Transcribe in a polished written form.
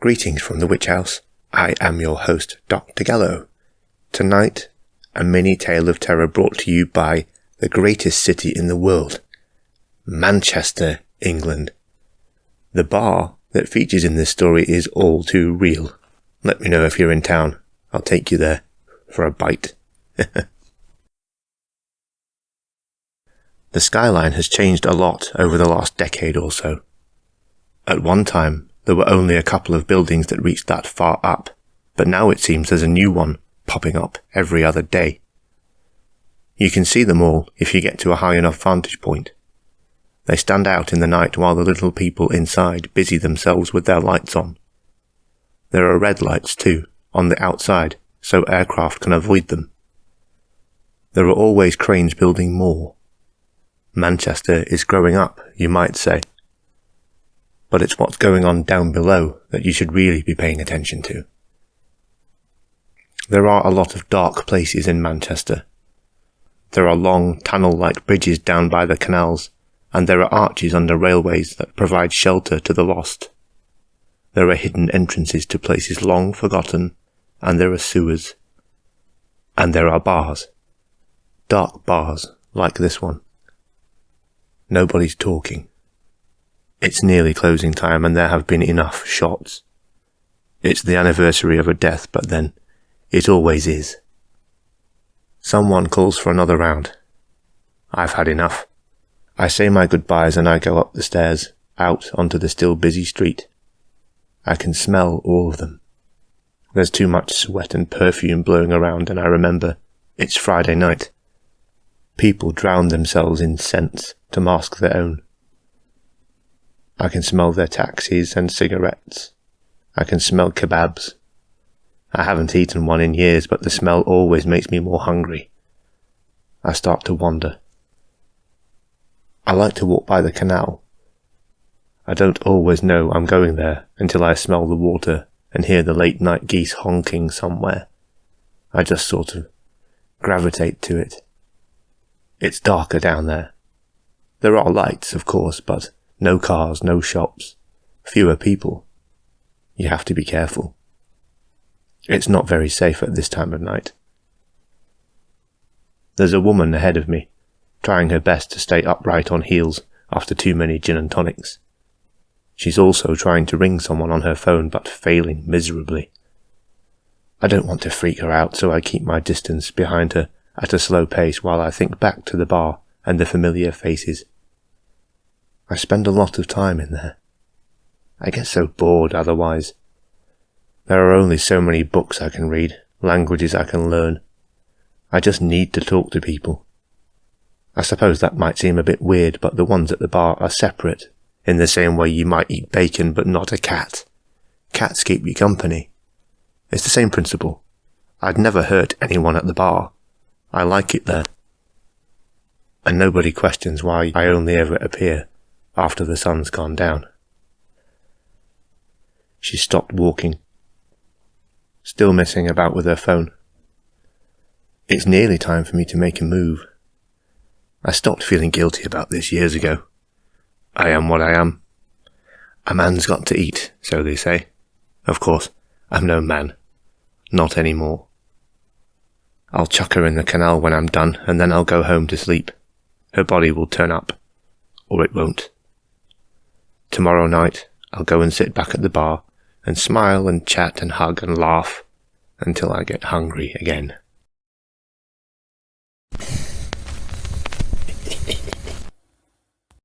Greetings from the Witch House. I am your host, Doctor Gallow. Tonight, a mini tale of terror brought to you by the greatest city in the world, Manchester, England. The bar that features in this story is all too real. Let me know if you're in town. I'll take you there for a bite. The skyline has changed a lot over the last decade or so. At one time, there were only a couple of buildings that reached that far up, but now it seems there's a new one popping up every other day. You can see them all if you get to a high enough vantage point. They stand out in the night while the little people inside busy themselves with their lights on. There are red lights too, on the outside, so aircraft can avoid them. There are always cranes building more. Manchester is growing up, you might say. But it's what's going on down below that you should really be paying attention to. There are a lot of dark places in Manchester. There are long, tunnel-like bridges down by the canals, and there are arches under railways that provide shelter to the lost. There are hidden entrances to places long forgotten, and there are sewers. And there are bars. Dark bars, like this one. Nobody's talking. It's nearly closing time and there have been enough shots. It's the anniversary of a death, but then, it always is. Someone calls for another round. I've had enough. I say my goodbyes and I go up the stairs, out onto the still busy street. I can smell all of them. There's too much sweat and perfume blowing around, and I remember, it's Friday night. People drown themselves in scents to mask their own. I can smell their taxis and cigarettes. I can smell kebabs. I haven't eaten one in years, but the smell always makes me more hungry. I start to wander. I like to walk by the canal. I don't always know I'm going there until I smell the water and hear the late-night geese honking somewhere. I just sort of gravitate to it. It's darker down there. There are lights, of course, but no cars, no shops, fewer people. You have to be careful. It's not very safe at this time of night. There's a woman ahead of me, trying her best to stay upright on heels after too many gin and tonics. She's also trying to ring someone on her phone but failing miserably. I don't want to freak her out, so I keep my distance behind her at a slow pace while I think back to the bar and the familiar faces. I spend a lot of time in there. I get so bored otherwise. There are only so many books I can read, languages I can learn. I just need to talk to people. I suppose that might seem a bit weird, but the ones at the bar are separate, in the same way you might eat bacon but not a cat. Cats keep you company. It's the same principle. I'd never hurt anyone at the bar. I like it there. And nobody questions why I only ever appear after the sun's gone down. She stopped walking, still messing about with her phone. It's nearly time for me to make a move. I stopped feeling guilty about this years ago. I am what I am. A man's got to eat, so they say. Of course, I'm no man. Not anymore. I'll chuck her in the canal when I'm done, and then I'll go home to sleep. Her body will turn up, or it won't. Tomorrow night, I'll go and sit back at the bar and smile and chat and hug and laugh until I get hungry again.